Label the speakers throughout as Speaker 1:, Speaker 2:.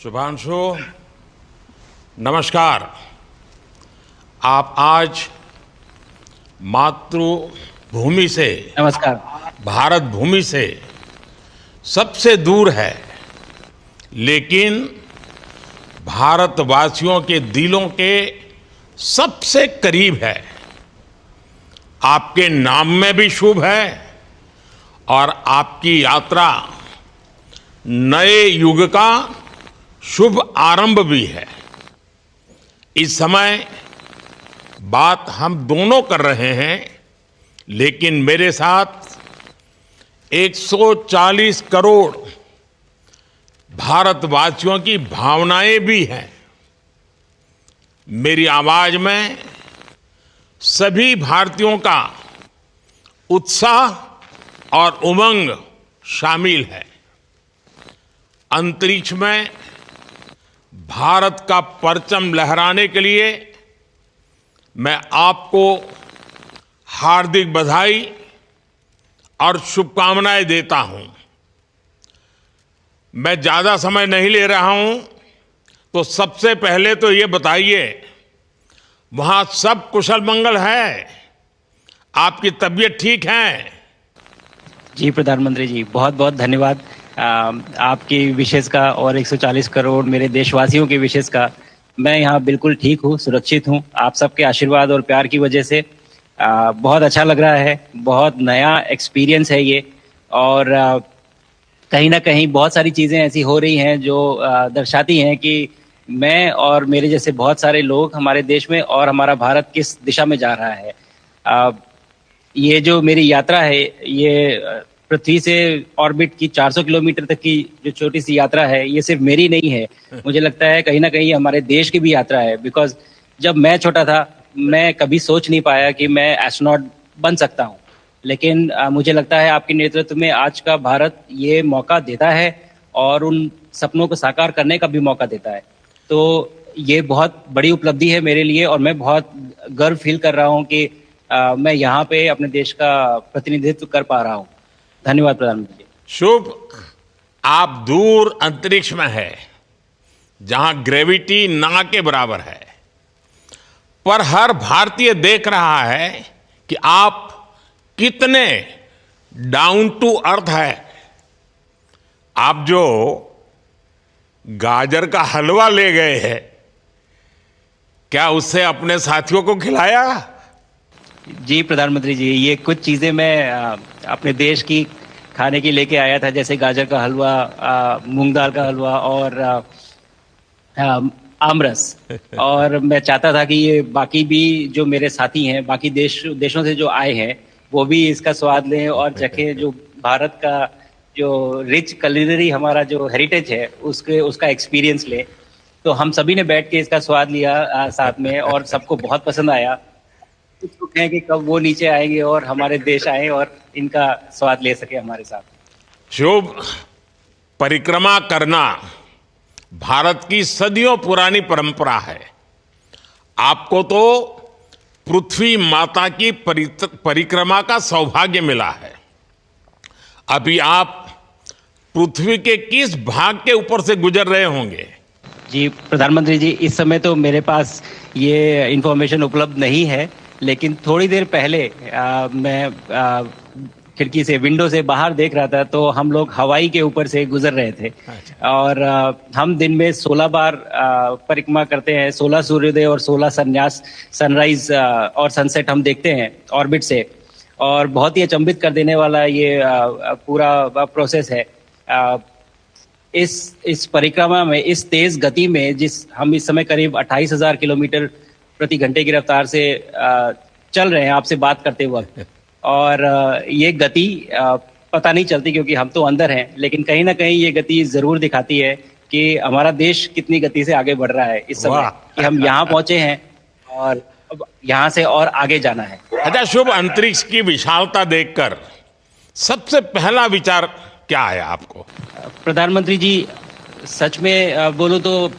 Speaker 1: शुभांशु, नमस्कार। आप आज मातृभूमि से,
Speaker 2: नमस्कार।
Speaker 1: भारत भूमि से सबसे दूर है, लेकिन भारतवासियों के दिलों के सबसे करीब है। आपके नाम में भी शुभ है और आपकी यात्रा नए युग का शुभ आरंभ भी है। इस समय बात हम दोनों कर रहे हैं, लेकिन मेरे साथ 140 करोड़ भारतवासियों की भावनाएं भी हैं। मेरी आवाज में सभी भारतीयों का उत्साह और उमंग शामिल है। अंतरिक्ष में भारत का परचम लहराने के लिए मैं आपको हार्दिक बधाई और शुभकामनाएं देता हूं। मैं ज्यादा समय नहीं ले रहा हूं, तो सबसे पहले तो ये बताइए, वहां सब कुशल मंगल है? आपकी तबीयत ठीक है?
Speaker 2: जी प्रधानमंत्री जी, बहुत बहुत धन्यवाद आपकी विशेष का और 140 करोड़ मेरे देशवासियों की विशेष का। मैं यहाँ बिल्कुल ठीक हूँ, सुरक्षित हूँ। आप सबके आशीर्वाद और प्यार की वजह से बहुत अच्छा लग रहा है। बहुत नया एक्सपीरियंस है ये, और कहीं ना कहीं बहुत सारी चीज़ें ऐसी हो रही हैं जो दर्शाती हैं कि मैं और मेरे जैसे बहुत सारे लोग हमारे देश में और हमारा भारत किस दिशा में जा रहा है। ये जो मेरी यात्रा है, ये पृथ्वी से ऑर्बिट की 400 किलोमीटर तक की जो छोटी सी यात्रा है, ये सिर्फ मेरी नहीं है। मुझे लगता है कहीं ना कहीं हमारे देश की भी यात्रा है। बिकॉज जब मैं छोटा था, मैं कभी सोच नहीं पाया कि मैं एस्ट्रोनॉट बन सकता हूँ, लेकिन मुझे लगता है आपके नेतृत्व में आज का भारत ये मौका देता है और उन सपनों को साकार करने का भी मौका देता है। तो ये बहुत बड़ी उपलब्धि है मेरे लिए, और मैं बहुत गर्व फील कर रहा हूँ कि मैं यहाँ पे अपने देश का प्रतिनिधित्व कर पा रहा हूँ। धन्यवाद प्रधानमंत्री जी।
Speaker 1: शुभ। आप दूर अंतरिक्ष में है, जहां ग्रेविटी ना के बराबर है, पर हर भारतीय देख रहा है कि आप कितने डाउन टू अर्थ है। आप जो गाजर का हलवा ले गए हैं, क्या उससे अपने साथियों को खिलाया?
Speaker 2: जी प्रधानमंत्री जी, ये कुछ चीज़ें मैं अपने देश की खाने की लेके आया था, जैसे गाजर का हलवा, मूंग दाल का हलवा और आमरस। और मैं चाहता था कि ये बाकी भी जो मेरे साथी हैं, बाकी देशों से जो आए हैं, वो भी इसका स्वाद लें और चखें। जो भारत का जो रिच कलिनरी हमारा जो हेरिटेज है, उसका एक्सपीरियंस लें। तो हम सभी ने बैठ के इसका स्वाद लिया साथ में, और सबको बहुत पसंद आया। कुछ लोग हैं कि कब वो नीचे आएंगे और हमारे देश आए और इनका स्वाद ले सके हमारे साथ।
Speaker 1: शुभ। परिक्रमा करना भारत की सदियों पुरानी परंपरा है। आपको तो पृथ्वी माता की परिक्रमा का सौभाग्य मिला है। अभी आप पृथ्वी के किस भाग के ऊपर से गुजर रहे होंगे?
Speaker 2: जी प्रधानमंत्री जी, इस समय तो मेरे पास ये इंफॉर्मेशन उपलब्ध नहीं है, लेकिन थोड़ी देर पहले मैं खिड़की से, विंडो से बाहर देख रहा था, तो हम लोग हवाई के ऊपर से गुजर रहे थे। और हम दिन में 16 बार परिक्रमा करते हैं। 16 सूर्योदय और 16 संन्यास, सनराइज और सनसेट हम देखते हैं ऑर्बिट से। और बहुत ही अचंभित कर देने वाला ये पूरा प्रोसेस है। इस परिक्रमा में, इस तेज गति में, हम इस समय करीब 28,000 किलोमीटर प्रति घंटे की रफ्तार से चल रहे हैं आपसे बात करते वक्त। और ये गति पता नहीं चलती, क्योंकि हम तो अंदर हैं, लेकिन कहीं ना कहीं ये गति जरूर दिखाती है कि हमारा देश कितनी गति से आगे बढ़ रहा है इस समय, कि हम यहाँ पहुंचे हैं और अब यहाँ से और आगे जाना है।
Speaker 1: अच्छा शुभ, अंतरिक्ष की विशालता देखकर सबसे पहला विचार क्या आया आपको?
Speaker 2: प्रधानमंत्री जी, सच में बोलो तो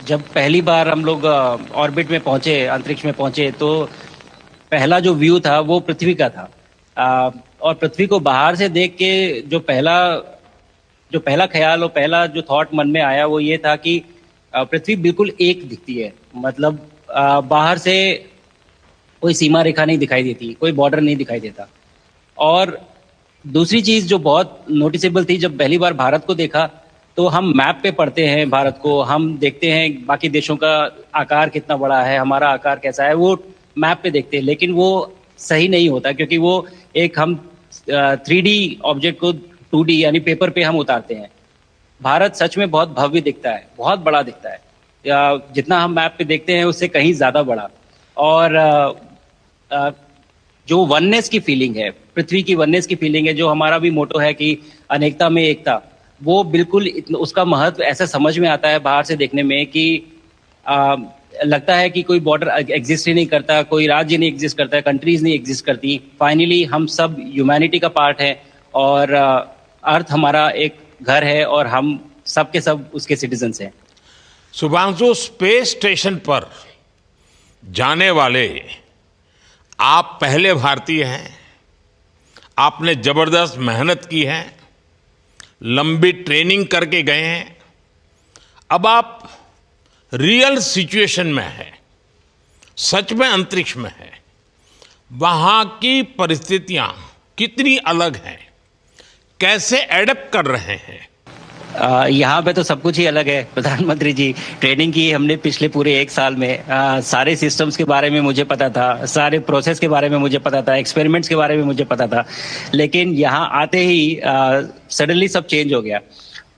Speaker 2: जब पहली बार हम लोग ऑर्बिट में पहुंचे, अंतरिक्ष में पहुंचे, तो पहला जो व्यू था वो पृथ्वी का था। और पृथ्वी को बाहर से देख के जो पहला जो पहला ख्याल और पहला जो थॉट मन में आया वो ये था कि पृथ्वी बिल्कुल एक दिखती है, मतलब बाहर से कोई सीमा रेखा नहीं दिखाई देती, कोई बॉर्डर नहीं दिखाई देता। और दूसरी चीज जो बहुत नोटिसेबल थी, जब पहली बार भारत को देखा तो हम मैप पे पढ़ते हैं भारत को, हम देखते हैं बाकी देशों का आकार कितना बड़ा है, हमारा आकार कैसा है, वो मैप पे देखते हैं, लेकिन वो सही नहीं होता क्योंकि वो एक हम 3D ऑब्जेक्ट को 2D यानी पेपर पे हम उतारते हैं। भारत सच में बहुत भव्य दिखता है, बहुत बड़ा दिखता है, जितना हम मैप पे देखते हैं उससे कहीं ज्यादा बड़ा। और जो वननेस की फीलिंग है, पृथ्वी की वननेस की फीलिंग है, जो हमारा भी मोटो है कि अनेकता में एकता, वो बिल्कुल उसका महत्व ऐसा समझ में आता है बाहर से देखने में कि लगता है कि कोई बॉर्डर एग्जिस्ट ही नहीं करता, कोई राज्य नहीं एग्जिस्ट करता, कंट्रीज नहीं एग्जिस्ट करती। फाइनली हम सब ह्यूमैनिटी का पार्ट है और अर्थ हमारा एक घर है और हम सब के सब उसके सिटीजन्स हैं।
Speaker 1: शुभांशु, स्पेस स्टेशन पर जाने वाले आप पहले भारतीय हैं। आपने जबरदस्त मेहनत की है, लंबी ट्रेनिंग करके गए हैं। अब आप रियल सिचुएशन में हैं, सच में अंतरिक्ष में हैं। वहां की परिस्थितियां कितनी अलग हैं, कैसे एडप्ट कर रहे हैं?
Speaker 2: यहाँ पे तो सब कुछ ही अलग है प्रधानमंत्री जी। ट्रेनिंग की हमने पिछले पूरे 1 साल में, सारे सिस्टम्स के बारे में मुझे पता था, सारे प्रोसेस के बारे में मुझे पता था, एक्सपेरिमेंट्स के बारे में मुझे पता था, लेकिन यहाँ आते ही सडनली सब चेंज हो गया।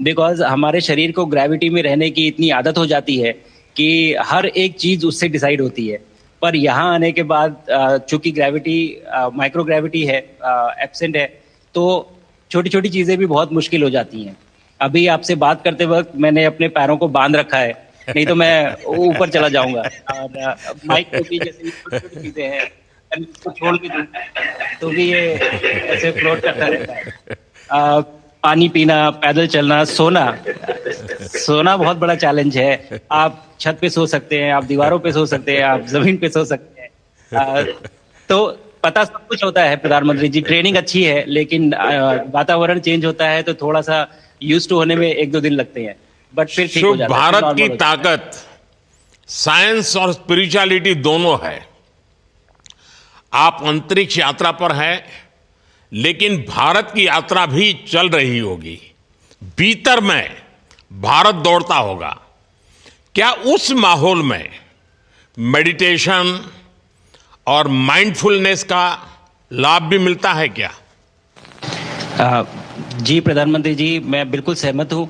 Speaker 2: बिकॉज हमारे शरीर को ग्रेविटी में रहने की इतनी आदत हो जाती है कि हर एक चीज उससे डिसाइड होती है। पर यहाँ आने के बाद चूंकि ग्रेविटी माइक्रो ग्रेविटी है, एब्सेंट है, तो छोटी छोटी चीजें भी बहुत मुश्किल हो जाती हैं। अभी आपसे बात करते वक्त मैंने अपने पैरों को बांध रखा है, नहीं तो मैं ऊपर चला जाऊंगा। और माइक की जैसी छोटी चीजें हैं, इसको छोड़ के दूं तो भी ये ऐसे फ्लोट करता रहता है। पानी पीना, पैदल चलना, सोना बहुत बड़ा चैलेंज है। आप छत पे सो सकते हैं, आप दीवारों पे सो सकते हैं, आप जमीन पे सो सकते हैं। तो पता सब कुछ होता है प्रधानमंत्री जी, ट्रेनिंग अच्छी है, लेकिन वातावरण चेंज होता है तो थोड़ा सा यूज्ड टू होने में 1-2 दिन लगते हैं, बट फिर ठीक हो जाता है।
Speaker 1: भारत की ताकत साइंस और स्पिरिचुअलिटी दोनों है। आप अंतरिक्ष यात्रा पर हैं, लेकिन भारत की यात्रा भी चल रही होगी, भीतर में भारत दौड़ता होगा। क्या उस माहौल में मेडिटेशन और माइंडफुलनेस का लाभ भी मिलता है क्या?
Speaker 2: जी प्रधानमंत्री जी, मैं बिल्कुल सहमत हूँ।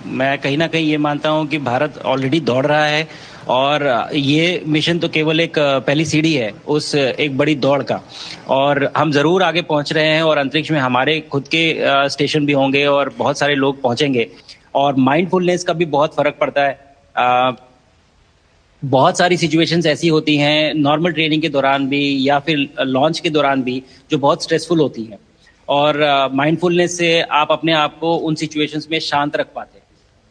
Speaker 2: मैं कहीं ना कहीं ये मानता हूँ कि भारत ऑलरेडी दौड़ रहा है और ये मिशन तो केवल एक पहली सीढ़ी है उस एक बड़ी दौड़ का, और हम जरूर आगे पहुंच रहे हैं और अंतरिक्ष में हमारे खुद के स्टेशन भी होंगे और बहुत सारे लोग पहुंचेंगे। और माइंडफुलनेस का भी बहुत फर्क पड़ता है। बहुत सारी सिचुएशंस ऐसी होती हैं नॉर्मल ट्रेनिंग के दौरान भी या फिर लॉन्च के दौरान भी जो बहुत स्ट्रेसफुल होती हैं, और माइंडफुलनेस से आप अपने आप को उन सिचुएशंस में शांत रख पाते हैं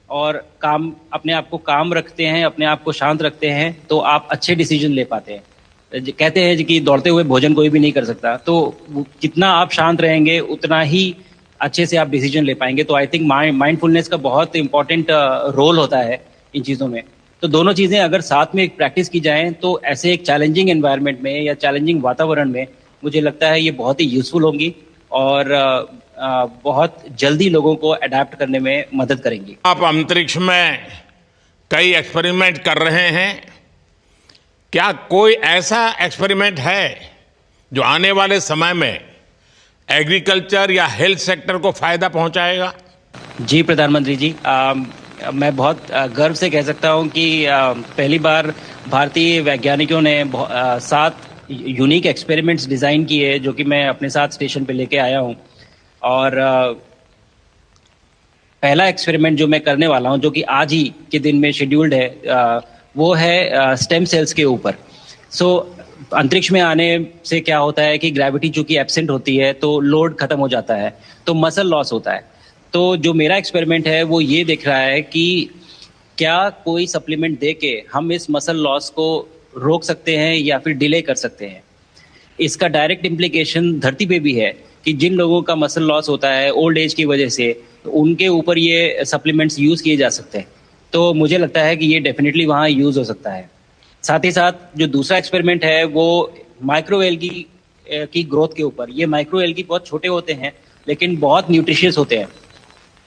Speaker 2: और अपने आप को काम रखते हैं, अपने आप को शांत रखते हैं, तो आप अच्छे डिसीजन ले पाते हैं। कहते हैं कि दौड़ते हुए भोजन कोई भी नहीं कर सकता, तो जितना आप शांत रहेंगे उतना ही अच्छे से आप डिसीजन ले पाएंगे। तो आई थिंक माइंडफुलनेस का बहुत इंपॉर्टेंट रोल होता है इन चीज़ों में। तो दोनों चीज़ें अगर साथ में प्रैक्टिस की जाएं तो ऐसे एक चैलेंजिंग एनवायरनमेंट में या चैलेंजिंग वातावरण में मुझे लगता है ये बहुत ही यूजफुल होंगी और बहुत जल्दी लोगों को अडेप्ट करने में मदद करेंगी।
Speaker 1: आप अंतरिक्ष में कई एक्सपेरिमेंट कर रहे हैं, क्या कोई ऐसा एक्सपेरिमेंट है जो आने वाले समय में एग्रीकल्चर या हेल्थ सेक्टर को फायदा पहुंचाएगा?
Speaker 2: जी प्रधानमंत्री जी, मैं बहुत गर्व से कह सकता हूं कि पहली बार भारतीय वैज्ञानिकों ने 7 यूनिक एक्सपेरिमेंट्स डिज़ाइन किए जो कि मैं अपने साथ स्टेशन पे लेके आया हूं। और पहला एक्सपेरिमेंट जो मैं करने वाला हूं, जो कि आज ही के दिन में शेड्यूल्ड है, वो है स्टेम सेल्स के ऊपर। अंतरिक्ष में आने से क्या होता है कि ग्रेविटी चूंकि एब्सेंट होती है तो लोड खत्म हो जाता है, तो मसल लॉस होता है। तो जो मेरा एक्सपेरिमेंट है वो ये देख रहा है कि क्या कोई सप्लीमेंट दे के हम इस मसल लॉस को रोक सकते हैं या फिर डिले कर सकते हैं। इसका डायरेक्ट इम्प्लीकेशन धरती पे भी है कि जिन लोगों का मसल लॉस होता है ओल्ड एज की वजह से तो उनके ऊपर ये सप्लीमेंट्स यूज़ किए जा सकते हैं। तो मुझे लगता है कि ये डेफिनेटली वहाँ यूज़ हो सकता है। साथ ही साथ जो दूसरा एक्सपेरिमेंट है वो माइक्रो एल्गी की ग्रोथ के ऊपर। ये माइक्रो एल्गी बहुत छोटे होते हैं लेकिन बहुत न्यूट्रिशियस होते हैं।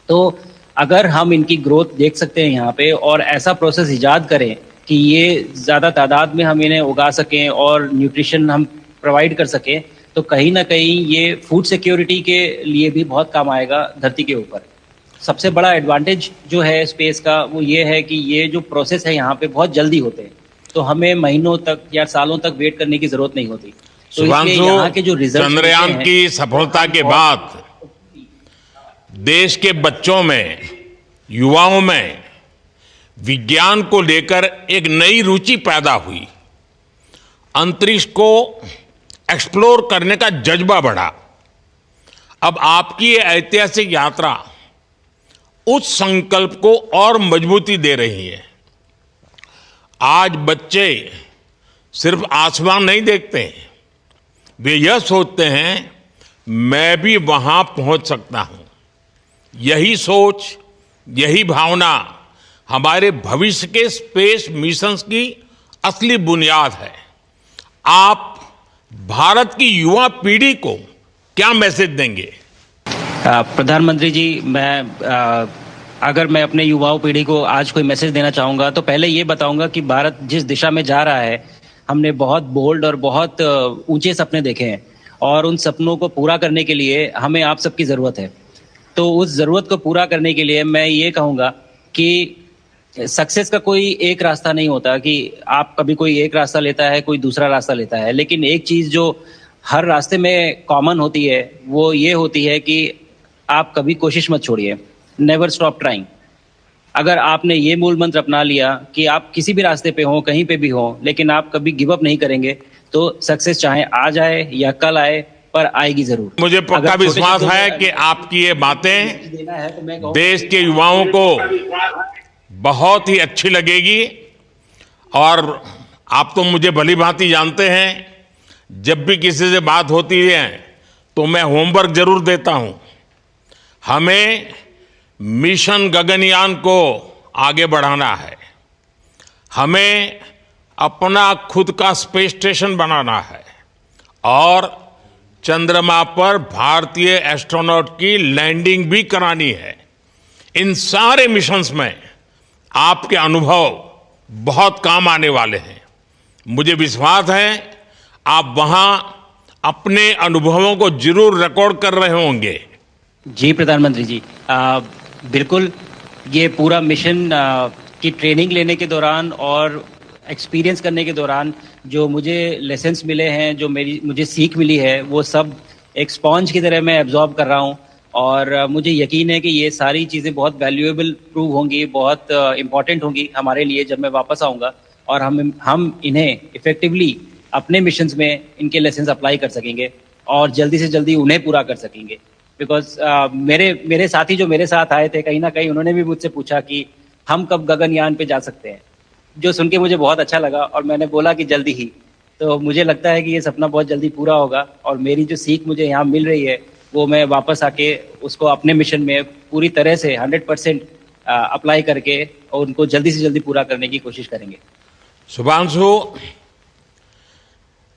Speaker 2: तो अगर हम इनकी ग्रोथ देख सकते हैं यहाँ पे और ऐसा प्रोसेस इजाद करें कि ये ज़्यादा तादाद में हम इन्हें उगा सकें और न्यूट्रिशन हम प्रोवाइड कर सकें, तो कहीं ना कहीं ये फूड सिक्योरिटी के लिए भी बहुत काम आएगा धरती के ऊपर। सबसे बड़ा एडवांटेज जो है स्पेस का वो ये है कि ये जो प्रोसेस है यहाँ पे बहुत जल्दी होते हैं, तो हमें महीनों तक या सालों तक वेट करने की जरूरत नहीं होती। तो इसलिए यहाँ के जो
Speaker 1: शुभांशु,
Speaker 2: रिजल्ट
Speaker 1: चंद्रयान की सफलता के बाद देश के बच्चों में, युवाओं में विज्ञान को लेकर एक नई रुचि पैदा हुई। अंतरिक्ष को एक्सप्लोर करने का जज्बा बढ़ा। अब आपकी ये ऐतिहासिक यात्रा उस संकल्प को और मजबूती दे रही है। आज बच्चे सिर्फ आसमान नहीं देखते, वे यह सोचते हैं मैं भी वहां पहुंच सकता हूं। यही सोच, यही भावना हमारे भविष्य के स्पेस मिशंस की असली बुनियाद है। आप भारत की युवा पीढ़ी को क्या मैसेज देंगे?
Speaker 2: प्रधानमंत्री जी, अगर मैं अपने युवाओं पीढ़ी को आज कोई मैसेज देना चाहूँगा तो पहले ये बताऊँगा कि भारत जिस दिशा में जा रहा है, हमने बहुत बोल्ड और बहुत ऊंचे सपने देखे हैं और उन सपनों को पूरा करने के लिए हमें आप सबकी ज़रूरत है। तो उस ज़रूरत को पूरा करने के लिए मैं ये कहूँगा कि सक्सेस का कोई एक रास्ता नहीं होता कि आप कभी कोई एक रास्ता लेता है, कोई दूसरा रास्ता लेता है, लेकिन एक चीज़ जो हर रास्ते में कॉमन होती है वो ये होती है कि आप कभी कोशिश मत छोड़िए, नेवर स्टॉप ट्राइंग। अगर आपने ये मूल मंत्र अपना लिया कि आप किसी भी रास्ते पे हो, कहीं पे भी हो, लेकिन आप कभी गिव अप नहीं करेंगे, तो सक्सेस चाहे आज आए या कल आए पर आएगी जरूर।
Speaker 1: मुझे पक्का विश्वास है कि आपकी ये बातें देश के युवाओं को बहुत ही अच्छी लगेगी। और आप तो मुझे भली भांति जानते हैं, जब भी किसी से बात होती है तो मैं होमवर्क जरूर देता हूं। हमें मिशन गगनयान को आगे बढ़ाना है, हमें अपना खुद का स्पेस स्टेशन बनाना है और चंद्रमा पर भारतीय एस्ट्रोनॉट की लैंडिंग भी करानी है। इन सारे मिशंस में आपके अनुभव बहुत काम आने वाले हैं। मुझे विश्वास है आप वहां अपने अनुभवों को जरूर रिकॉर्ड कर रहे होंगे।
Speaker 2: जी प्रधानमंत्री जी, बिल्कुल। ये पूरा मिशन की ट्रेनिंग लेने के दौरान और एक्सपीरियंस करने के दौरान जो मुझे लेसन्स मिले हैं, जो मुझे सीख मिली है, वो सब एक स्पॉन्ज की तरह मैं एब्जॉर्ब कर रहा हूँ। और मुझे यकीन है कि ये सारी चीज़ें बहुत वैल्यूएबल प्रूव होंगी, बहुत इम्पॉर्टेंट होंगी हमारे लिए जब मैं वापस आऊँगा और हम इन्हें इफ़ेक्टिवली अपने मिशंस में इनके लेसन्स अप्लाई कर सकेंगे और जल्दी से जल्दी उन्हें पूरा कर सकेंगे। बिकॉज मेरे साथी जो मेरे साथ आए थे, कहीं ना कहीं उन्होंने भी मुझसे पूछा कि हम कब गगनयान पे जा सकते हैं, जो सुन के मुझे बहुत अच्छा लगा और मैंने बोला कि जल्दी ही। तो मुझे लगता है कि ये सपना बहुत जल्दी पूरा होगा और मेरी जो सीख मुझे यहाँ मिल रही है वो मैं वापस आके उसको अपने मिशन में पूरी तरह से 100% अप्लाई करके और उनको जल्दी से जल्दी पूरा करने की कोशिश करेंगे।
Speaker 1: शुभांशु,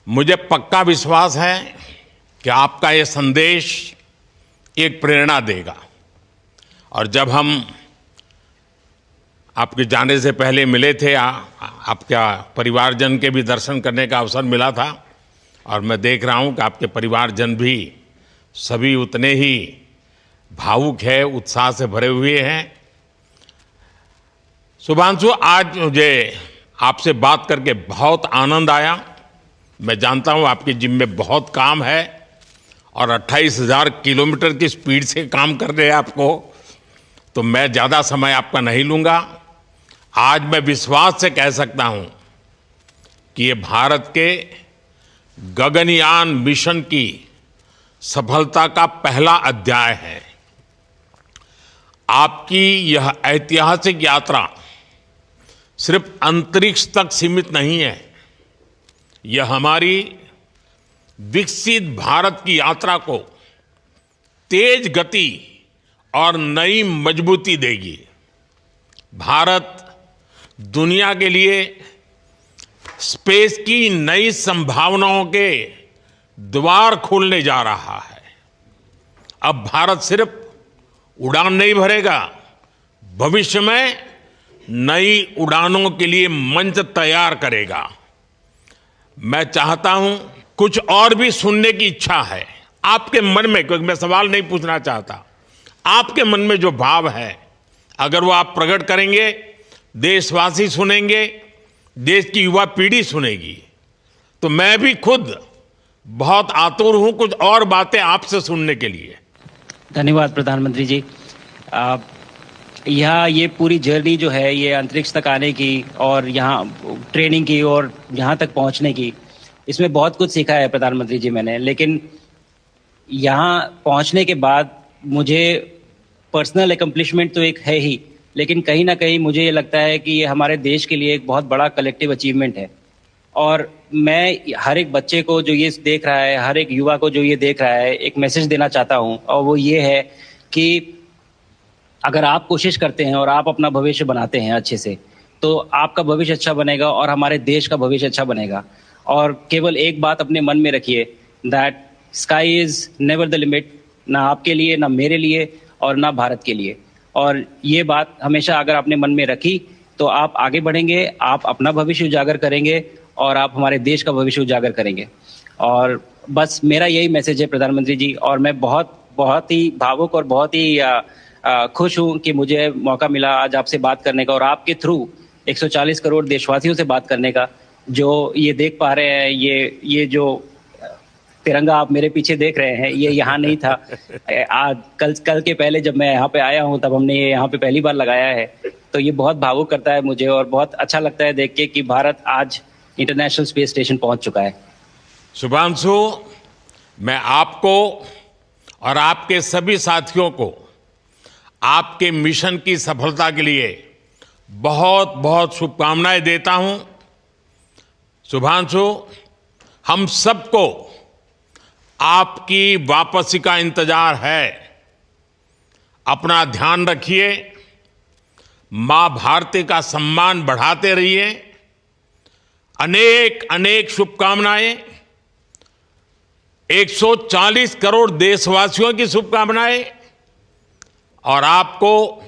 Speaker 1: मुझे पक्का विश्वास है कि आपका ये संदेश एक प्रेरणा देगा। और जब हम आपके जाने से पहले मिले थे, आपका परिवारजन के भी दर्शन करने का अवसर मिला था और मैं देख रहा हूं कि आपके परिवारजन भी सभी उतने ही भावुक है, उत्साह से भरे हुए हैं। शुभांशु, आज मुझे आपसे बात करके बहुत आनंद आया। मैं जानता हूं आपके जिम में बहुत काम है और 28,000 किलोमीटर की स्पीड से काम कर रहे हैं आपको, तो मैं ज़्यादा समय आपका नहीं लूँगा। आज मैं विश्वास से कह सकता हूं कि ये भारत के गगनयान मिशन की सफलता का पहला अध्याय है। आपकी यह ऐतिहासिक यात्रा सिर्फ अंतरिक्ष तक सीमित नहीं है, यह हमारी विकसित भारत की यात्रा को तेज गति और नई मजबूती देगी। भारत दुनिया के लिए स्पेस की नई संभावनाओं के द्वार खोलने जा रहा है। अब भारत सिर्फ उड़ान नहीं भरेगा, भविष्य में नई उड़ानों के लिए मंच तैयार करेगा। मैं चाहता हूं, कुछ और भी सुनने की इच्छा है आपके मन में, क्योंकि मैं सवाल नहीं पूछना चाहता, आपके मन में जो भाव है अगर वो आप प्रकट करेंगे, देशवासी सुनेंगे, देश की युवा पीढ़ी सुनेगी, तो मैं भी खुद बहुत आतुर हूं कुछ और बातें आपसे सुनने के लिए।
Speaker 2: धन्यवाद प्रधानमंत्री जी। यहाँ ये पूरी जर्नी जो है ये अंतरिक्ष तक आने की और यहाँ ट्रेनिंग की और यहाँ तक पहुँचने की, इसमें बहुत कुछ सीखा है प्रधानमंत्री जी मैंने। लेकिन यहाँ पहुँचने के बाद मुझे पर्सनल एकम्प्लिशमेंट तो एक है ही, लेकिन कहीं ना कहीं मुझे ये लगता है कि ये हमारे देश के लिए एक बहुत बड़ा कलेक्टिव अचीवमेंट है। और मैं हर एक बच्चे को जो ये देख रहा है, हर एक युवा को जो ये देख रहा है, एक मैसेज देना चाहता हूँ, और वो ये है कि अगर आप कोशिश करते हैं और आप अपना भविष्य बनाते हैं अच्छे से, तो आपका भविष्य अच्छा बनेगा और हमारे देश का भविष्य अच्छा बनेगा। और केवल एक बात अपने मन में रखिए, that sky is never the limit, ना आपके लिए, ना मेरे लिए और ना भारत के लिए। और ये बात हमेशा अगर आपने मन में रखी तो आप आगे बढ़ेंगे, आप अपना भविष्य उजागर करेंगे और आप हमारे देश का भविष्य उजागर करेंगे। और बस मेरा यही मैसेज है प्रधानमंत्री जी। और मैं बहुत ही भावुक और बहुत ही खुश हूं कि मुझे मौका मिला आज आपसे बात करने का और आपके थ्रू 140 करोड़ देशवासियों से बात करने का। जो ये देख पा रहे हैं, ये जो तिरंगा आप मेरे पीछे देख रहे हैं, ये यहाँ नहीं था। आज कल के पहले जब मैं यहाँ पे आया हूँ तब हमने ये यहाँ पे पहली बार लगाया है। तो ये बहुत भावुक करता है मुझे और बहुत अच्छा लगता है देख के कि भारत आज इंटरनेशनल स्पेस स्टेशन पहुंच चुका है।
Speaker 1: शुभांशु, मैं आपको और आपके सभी साथियों को आपके मिशन की सफलता के लिए बहुत बहुत शुभकामनाएं देता हूं। शुभांशु, हम सबको आपकी वापसी का इंतजार है। अपना ध्यान रखिए, मां भारती का सम्मान बढ़ाते रहिए। अनेक अनेक शुभकामनाएं, 140 करोड़ देशवासियों की शुभकामनाएं, और आपको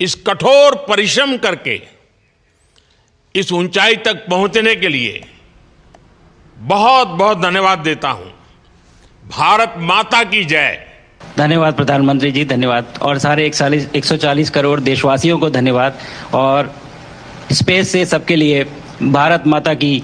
Speaker 1: इस कठोर परिश्रम करके इस ऊंचाई तक पहुंचने के लिए बहुत बहुत धन्यवाद देता हूं। भारत माता की जय।
Speaker 2: धन्यवाद प्रधानमंत्री जी, धन्यवाद। और सारे 140 करोड़ देशवासियों को धन्यवाद। और स्पेस से सबके लिए भारत माता की